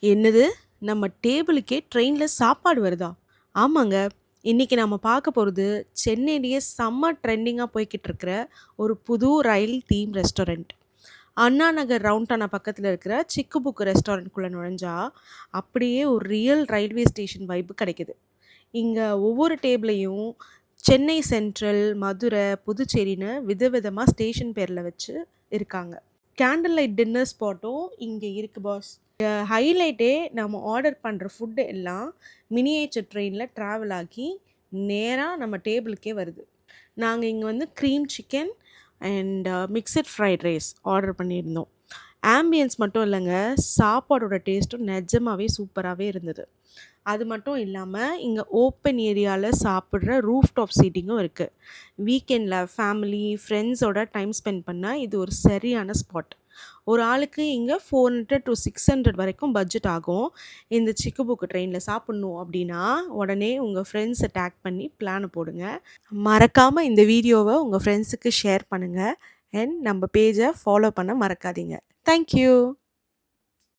என்னது? நம்ம டேபிளுக்கே ட்ரெயின்ல சாப்பாடு வருதா? ஆமாங்க. இன்னைக்கு நம்ம பார்க்க போறது சென்னையிலேயே செம்ம ட்ரெண்டிங்கா போய்க்கிட்டு இருக்கிற ஒரு புது ரயில் தீம் ரெஸ்டாரண்ட். அண்ணா நகர் ரவுண்டானா பக்கத்துல இருக்கிற சிக்கு புக்கு ரெஸ்டாரண்ட்குள்ள நுழைஞ்சா, அப்படியே ஒரு ரியல் ரயில்வே ஸ்டேஷன் வைப் கிடைக்குது. இங்க ஒவ்வொரு டேபிளையும் சென்னை சென்ட்ரல், மதுரை, புதுச்சேரின்னு விதவிதமா ஸ்டேஷன் பேர்ல வச்சு இருக்காங்க. கேண்டில் லைட் டின்னர் ஸ்பாட்டும் இங்க இருக்கு பாஸ். ஹைலைட்டே நம்ம ஆர்டர் பண்ணுற ஃபுட்டு எல்லாம் மினியேச்சர் ட்ரெயினில் ட்ராவல் ஆகி நேராக நம்ம டேபிளுக்கே வருது. நாங்கள் இங்கே வந்து cream chicken and mixed fried rice order பண்ணியிருந்தோம். ஆம்பியன்ஸ் மட்டும் இல்லைங்க, சாப்பாடோட டேஸ்ட்டும் நிஜமாவே சூப்பராகவே இருந்தது. அது மட்டும் இல்லாமல் இங்கே ஓப்பன் ஏரியாவில் சாப்பிட்ற ரூஃப் டாப் சீட்டிங்கும் இருக்குது. வீக்கெண்டில் ஃபேமிலி ஃப்ரெண்ட்ஸோட டைம் ஸ்பெண்ட் பண்ணால் இது ஒரு சரியான ஸ்பாட். ஒரு ஆளுக்கு இங்கே 400 to 600 வரைக்கும் பட்ஜெட் ஆகும். இந்த சிக்கு புக்கு ட்ரெயினில் சாப்பிட்ணும் அப்படின்னா உடனே உங்கள் ஃப்ரெண்ட்ஸை டேக் பண்ணி பிளானை போடுங்க. மறக்காமல் இந்த வீடியோவை உங்கள் ஃப்ரெண்ட்ஸுக்கு ஷேர் பண்ணுங்கள். அண்ட் நம்ம பேஜை ஃபாலோ பண்ண மறக்காதீங்க. தேங்க்யூ.